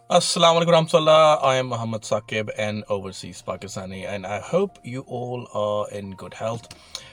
Assalamu alaikum warahmatullah. I am Muhammad Saqib, an overseas Pakistani, and I hope you all are in good health.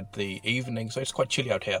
at the evening, so it's quite chilly out here.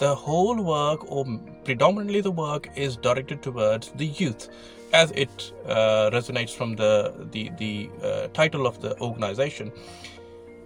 the whole work, or predominantly the work, is directed towards the youth, as it resonates from the title of the organization.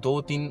2-3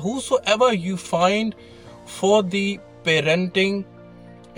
whosoever you find for the parenting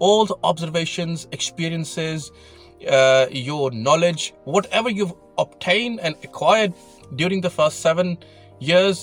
all the observations, experiences, your knowledge, whatever you've obtained and acquired during the first 7 years,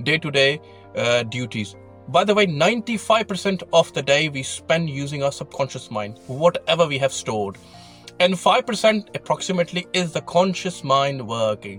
day-to-day duties. By the way, 95% of the day we spend using our subconscious mind, whatever we have stored. And 5% approximately is the conscious mind working.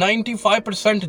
95%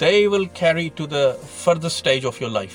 they will carry to the further stage of your life.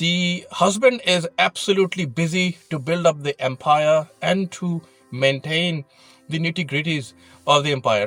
The husband is absolutely busy to build up the empire and to maintain the nitty-gritties of the empire.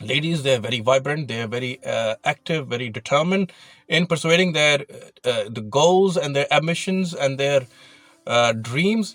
Ladies, they are very vibrant, they are very active, very determined in pursuing their the goals and their ambitions and their dreams.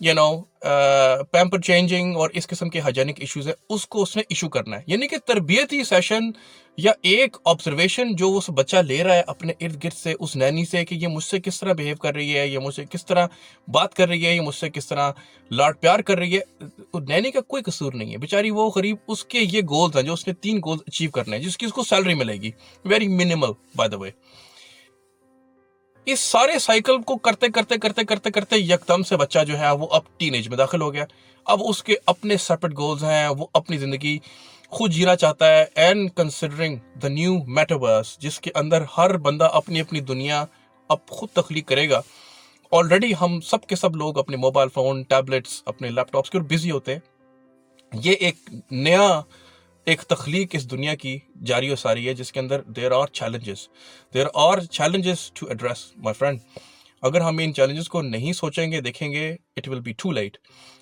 Pamper changing اور اس قسم کے hygienic issues ہیں، اس کو اس نے issue کرنا ہے. یعنی کہ تربیتی سیشن یا ایک آبزرویشن جو اس بچہ لے رہا ہے اپنے ارد گرد سے، اس نینی سے، کہ یہ مجھ سے کس طرح بیہیو کر رہی ہے، یہ مجھ سے کس طرح بات کر رہی ہے، یہ مجھ سے کس طرح لاڈ پیار کر رہی ہے. نینی کا کوئی قصور نہیں ہے، بیچاری وہ غریب، اس کے یہ گولز ہیں جو اس نے 3 گولز اچیو کرنے ہیں، جس کی اس کو سیلری ملے گی، ویری منیمل بائی دا وے. اس سارے سائیکل کو کرتے کرتے کرتے کرتے کرتے یکدم سے بچہ جو ہے وہ اب ٹین ایج میں داخل ہو گیا. اب اس کے اپنے سیپریٹ گولز ہیں، وہ اپنی زندگی خود جینا چاہتا ہے. And considering the new metaverse جس کے اندر ہر بندہ اپنی اپنی دنیا اب خود تخلیق کرے گا. آلریڈی ہم سب کے سب لوگ اپنے موبائل فون، ٹیبلٹس، اپنے لیپ ٹاپس کے اور بزی ہوتے ہیں. یہ ایک نیا ایک تخلیق اس دنیا کی جاری و ساری ہے جس کے اندر there are challenges to address my friend. اگر ہم ان چیلنجز کو نہیں سوچیں گے، دیکھیں گے، it will be too late.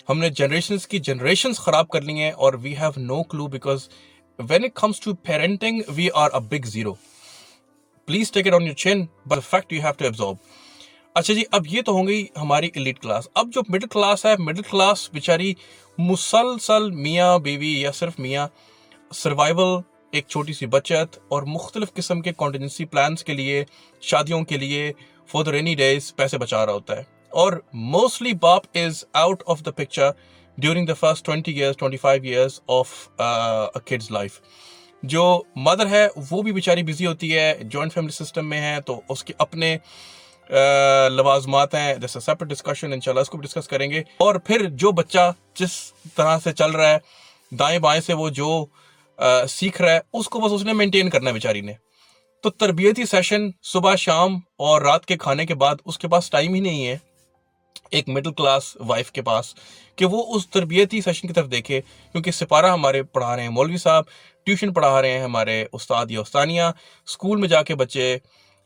ہم نے جنریشنز خراب کر لی ہیں اور we have no clue, because when it comes to parenting we are a big zero. Please take it on your chin, but fact you have to absorb. اچھا جی، اب یہ تو ہو گئی ہماری ایلیٹ کلاس. اب جو مڈل کلاس ہے، مڈل کلاس بیچاری مسلسل میاں بیوی یا صرف میاں سروائیول، ایک چھوٹی سی بچت اور مختلف قسم کے کانٹینجنسی پلانز کے لیے، شادیوں کے لیے، فار دا رینی ڈیز پیسے بچا رہا ہوتا ہے. اور موسٹلی باپ is out of the picture during the first 25 years of kids life. جو مدر ہے وہ بھی بیچاری بزی ہوتی ہے، جوائنٹ فیملی سسٹم میں ہے، تو اس کے اپنے لوازمات ہیں. دس اے سیپریٹ ڈسکشن، انشاءاللہ اس کو بھی ڈسکس کریں گے. اور پھر جو بچہ جس طرح سے چل رہا ہے، دائیں بائیں سے وہ جو سیکھ رہا ہے، اس کو بس اس نے مینٹین کرنا ہے بیچاری نے. تو تربیتی سیشن صبح شام اور رات کے کھانے کے بعد اس کے پاس ٹائم ہی نہیں ہے ایک مڈل کلاس وائف کے پاس کہ وہ اس تربیتی سیشن کی طرف دیکھے. کیونکہ سپارہ ہمارے پڑھا رہے ہیں مولوی صاحب، ٹیوشن پڑھا رہے ہیں ہمارے استاد یا استانیہ، اسکول میں جا کے بچے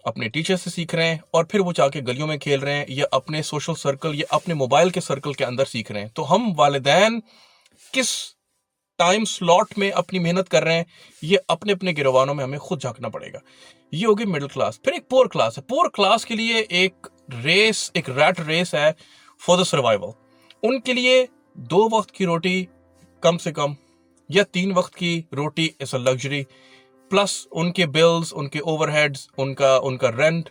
اپنے ٹیچر سے سیکھ رہے ہیں، اور پھر وہ جا کے گلیوں میں کھیل رہے ہیں یا اپنے سوشل سرکل یا اپنے موبائل کے سرکل کے اندر سیکھ رہے ہیں. تو ہم والدین کس ٹائم سلاٹ میں اپنی محنت کر رہے ہیں، یہ اپنے اپنے گروانوں میں ہمیں خود جھانکنا پڑے گا. یہ ہوگی مڈل کلاس. پھر ایک پور کلاس ہے. پور کلاس کے لیے ایک ریٹ ریس ہے فار دا سروائیول. ان کے لیے 2 وقت کی روٹی کم سے کم یا 3 وقت کی روٹی از اے لگژری، پلس ان کے بلز، ان کے اوور ہیڈز، ان کا رینٹ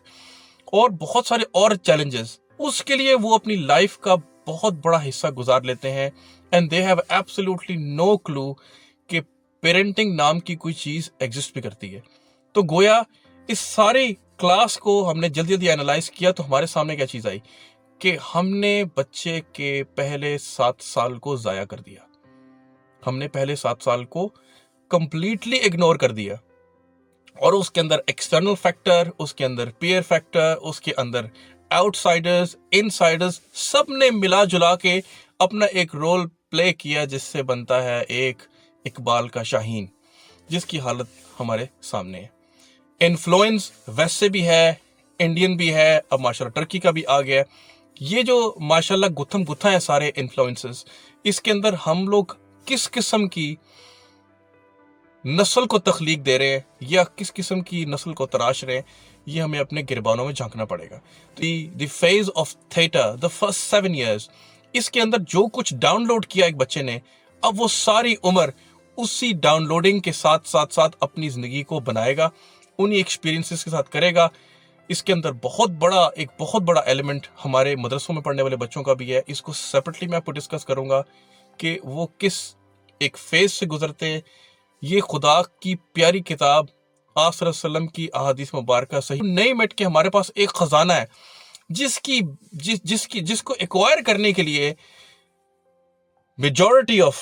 اور بہت سارے اور چیلنجز. اس کے لیے وہ اپنی لائف کا بہت بڑا حصہ گزار لیتے ہیں. And they have absolutely no clue کہ پیرنٹنگ نام کی کوئی چیز ایگزسٹ بھی کرتی ہے. تو گویا اس ساری کلاس کو ہم نے جلدی جلدی اینالائز کیا تو ہمارے سامنے کیا چیز آئی کہ ہم نے بچے کے پہلے 7 سال کو ضائع کر دیا. ہم نے پہلے 7 سال کو کمپلیٹلی اگنور کر دیا. اور اس کے اندر ایکسٹرنل فیکٹر، اس کے اندر پیئر فیکٹر، اس کے اندر آؤٹ سائڈرز، ان سائڈرز، سب نے ملا جلا کے اپنا ایک رول پلے کیا، جس سے بنتا ہے ایک اقبال کا شاہین، جس کی حالت ہمارے سامنے ہے. انفلوئنس ویسے بھی ہے، انڈین بھی ہے، اب ماشاءاللہ ٹرکی کا بھی آ گیا. یہ جو ماشاءاللہ گتھم گتھا ہے سارے انفلوئنسز، اس کے اندر ہم لوگ کس قسم کی نسل کو تخلیق دے رہے ہیں یا کس قسم کی نسل کو تراش رہے ہیں، یہ ہمیں اپنے گربانوں میں جھانکنا پڑے گا. The phase of theatre, the first 7 years، اس کے اندر جو کچھ ڈاؤن لوڈ کیا ایک بچے نے، اب وہ ساری عمر اسی ڈاؤن لوڈنگ کے ساتھ ساتھ اپنی زندگی کو بنائے گا، انہی ایکسپیرینسز کے ساتھ کرے گا. اس کے اندر ایک بہت بڑا ایلیمنٹ ہمارے مدرسوں میں پڑھنے والے بچوں کا بھی ہے. اس کو سیپریٹلی میں آپ کو ڈسکس کروں گا کہ وہ کس ایک فیز سے گزرتے ہیں. یہ خدا کی پیاری کتاب آپ صلی اللہ علیہ وسلم کی احادیث مبارکہ صحیح نہیں مٹ کے ہمارے پاس ایک خزانہ ہے جس کو ایکوائر کرنے کے لیے میجورٹی آف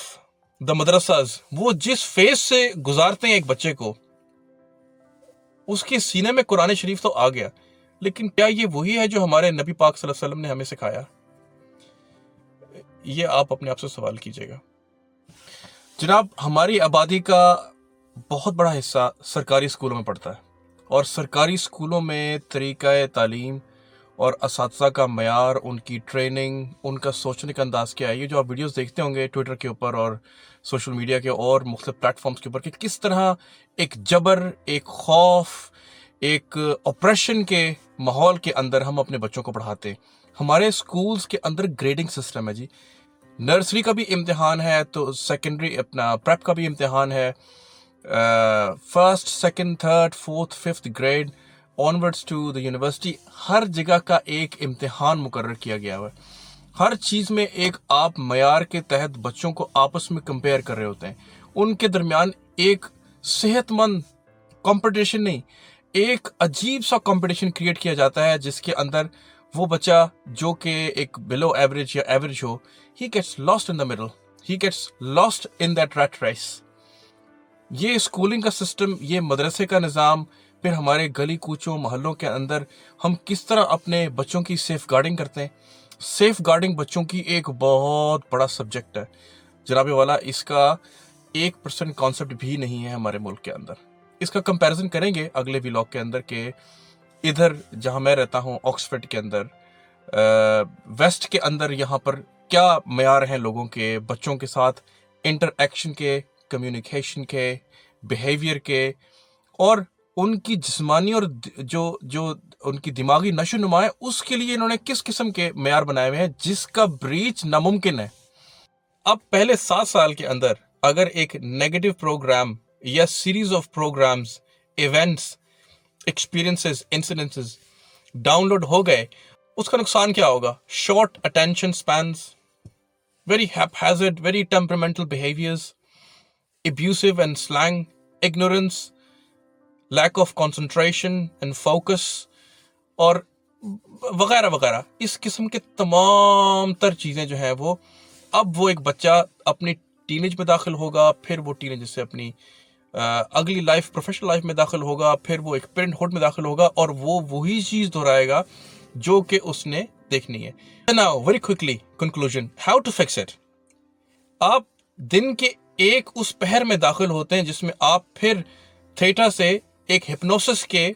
دا مدرساز وہ جس فیز سے گزارتے ہیں ایک بچے کو، اس کے سینے میں قرآن شریف تو آ گیا، لیکن کیا یہ وہی ہے جو ہمارے نبی پاک صلی اللہ علیہ وسلم نے ہمیں سکھایا؟ یہ آپ اپنے آپ سے سوال کیجئے گا. جناب، ہماری آبادی کا بہت بڑا حصہ سرکاری اسکولوں میں پڑھتا ہے، اور سرکاری اسکولوں میں طریقہ تعلیم اور اساتذہ کا معیار، ان کی ٹریننگ، ان کا سوچنے کا انداز کیا ہے. یہ جو آپ ویڈیوز دیکھتے ہوں گے ٹویٹر کے اوپر اور سوشل میڈیا کے اور مختلف پلیٹ فارمز کے اوپر کہ کس طرح ایک جبر، ایک خوف، ایک اپریشن کے ماحول کے اندر ہم اپنے بچوں کو پڑھاتے ہیں. ہمارے اسکولس کے اندر گریڈنگ سسٹم ہے جی. نرسری کا بھی امتحان ہے تو سیکنڈری اپنا پریپ کا بھی امتحان ہے. First second third fourth fifth grade onwards to the university ہر جگہ کا ایک امتحان مقرر کیا گیا ہے. ہر چیز میں ایک آپ معیار کے تحت بچوں کو آپس میں کمپیئر کر رہے ہوتے ہیں. ان کے درمیان ایک صحت مند کمپٹیشن نہیں، ایک عجیب سا کمپٹیشن کریٹ کیا جاتا ہے جس کے اندر وہ بچہ جو کہ ایک بلو ایوریج یا average who, he gets lost in the middle, he gets lost in that rat race. یہ اسکولنگ کا سسٹم، یہ مدرسے کا نظام، پھر ہمارے گلی کوچوں محلوں کے اندر ہم کس طرح اپنے بچوں کی سیف گارڈنگ کرتے ہیں. سیف گارڈنگ بچوں کی ایک بہت بڑا سبجیکٹ ہے جناب والا. اس کا 1% کانسیپٹ بھی نہیں ہے ہمارے ملک کے اندر. اس کا کمپیریزن کریں گے اگلے ویلاگ کے اندر کہ ادھر جہاں میں رہتا ہوں آکسفورڈ کے اندر، ویسٹ کے اندر، یہاں پر کیا معیار ہیں لوگوں کے بچوں کے ساتھ انٹر ایکشن کے، کمیونیکیشن کے، بیہیویئر کے، اور ان کی جسمانی اور جو ان کی دماغی نشو و نما ہے اس کے لیے انہوں نے کس قسم کے معیار بنائے ہوئے ہیں جس کا بریچ ناممکن ہے. اب پہلے 7 سال کے اندر اگر ایک نیگیٹو پروگرام یا series of programs, events, experiences, incidences download ہو گئے، اس کا نقصان کیا ہوگا؟ Short attention spans, very haphazard, very temperamental behaviors, abusive and slang, ignorance, lack of concentration and focus، اور وغیرہ وغیرہ. اس قسم کے تمام تر چیزیں جو ہیں وہ اب وہ ایک بچہ اپنی ٹینیج میں داخل ہوگا، پھر وہ ٹینیج سے اپنی اگلی لائف، پروفیشنل لائف میں داخل ہوگا، پھر وہ ایک پیرنٹ ہوڈ میں داخل ہوگا اور وہ وہی چیز دہرائے گا جو کہ اس نے دیکھنی ہے. Now, very quickly, conclusion, how to fix it. آپ دن کے ایک اس پہر میں داخل ہوتے ہیں جس میں آپ پھر تھیٹا سے ایک ہپنوسس کے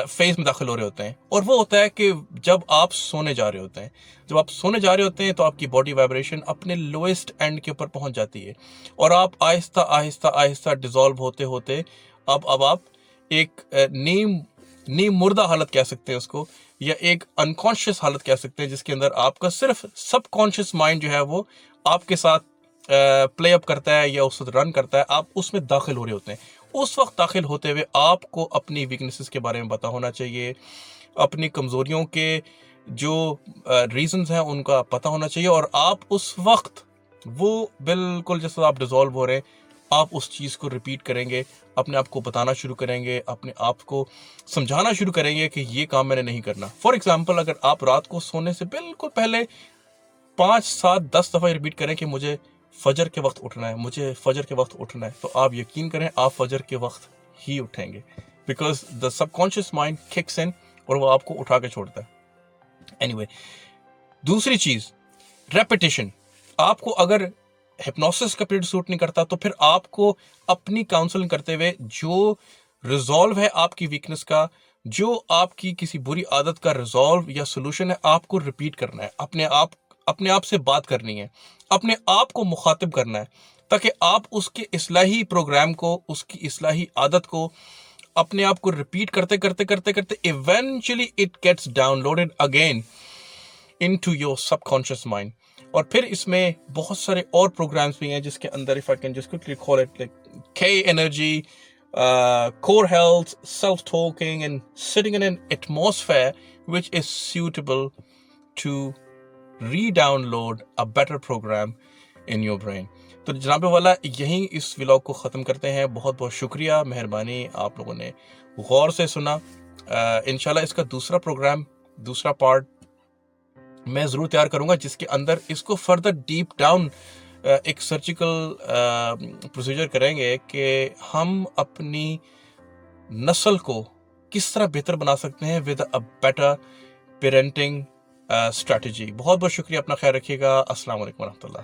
فیز میں داخل ہو رہے ہوتے ہیں، اور وہ ہوتا ہے کہ جب آپ سونے جا رہے ہوتے ہیں. جب آپ سونے جا رہے ہوتے ہیں تو آپ کی باڈی وائبریشن اپنے لوئسٹ اینڈ کے اوپر پہنچ جاتی ہے اور آپ آہستہ آہستہ آہستہ ڈیزالو ہوتے ہوتے اب آپ ایک نیم مردہ حالت کہہ سکتے ہیں اس کو، یا ایک انکانشیس حالت کہہ سکتے ہیں، جس کے اندر آپ کا صرف سب کانشیس مائنڈ جو ہے وہ آپ کے ساتھ پلے اپ کرتا ہے یا اس وقت رن کرتا ہے. آپ اس میں داخل ہو رہے ہوتے ہیں. اس وقت داخل ہوتے ہوئے آپ کو اپنی ویکنیسز کے بارے میں پتا ہونا چاہیے، اپنی کمزوریوں کے جو ریزنز ہیں ان کا پتا ہونا چاہیے، اور آپ اس وقت وہ بالکل جس وقت آپ ڈیزالو ہو رہے ہیں آپ اس چیز کو ریپیٹ کریں گے، اپنے آپ کو بتانا شروع کریں گے، اپنے آپ کو سمجھانا شروع کریں گے کہ یہ کام میں نے نہیں کرنا. فار ایگزامپل، اگر آپ رات کو سونے سے بالکل پہلے 5 7 10 دفعہ ریپیٹ کریں کہ مجھے فجر کے وقت اٹھنا ہے، مجھے فجر کے وقت اٹھنا ہے، تو آپ یقین کریں آپ فجر کے وقت ہی اٹھیں گے، because the subconscious mind kicks in اور وہ آپ کو اٹھا کے چھوڑتا ہے. اینی وے، دوسری چیز ریپیٹیشن. آپ کو اگر ہپنوسس کا پیریڈ سوٹ نہیں کرتا تو پھر آپ کو اپنی کاؤنسلنگ کرتے ہوئے جو ریزالو ہے آپ کی ویکنس کا، جو آپ کی کسی بری عادت کا ریزالو یا سولوشن ہے، آپ کو ریپیٹ کرنا ہے، اپنے آپ سے بات کرنی ہے، اپنے آپ کو مخاطب کرنا ہے، تاکہ آپ اس کے اصلاحی پروگرام کو، اس کی اصلاحی عادت کو اپنے آپ کو ریپیٹ کرتے کرتے کرتے کرتے eventually it gets down loaded again into your sub conscious mind. اور پھر اس میں بہت سارے اور پروگرامز بھی ہیں جس کے اندر if I can just quickly call it like K energy, core health, self-talking and sitting in an atmosphere which is suitable to re-download a better program in your brain. تو جناب والا یہیں اس ولاگ کو ختم کرتے ہیں. بہت بہت شکریہ، مہربانی، آپ لوگوں نے غور سے سنا. انشاءاللہ اس کا دوسرا پروگرام، دوسرا پارٹ میں ضرور تیار کروں گا جس کے اندر اس کو فردر ڈیپ ڈاؤن ایک سرجیکل پروسیجر کریں گے کہ ہم اپنی نسل کو کس طرح بہتر بنا سکتے ہیں with a better parenting strategy. بہت بہت شکریہ، اپنا خیال رکھیے گا. السلام علیکم ورحمۃ اللہ.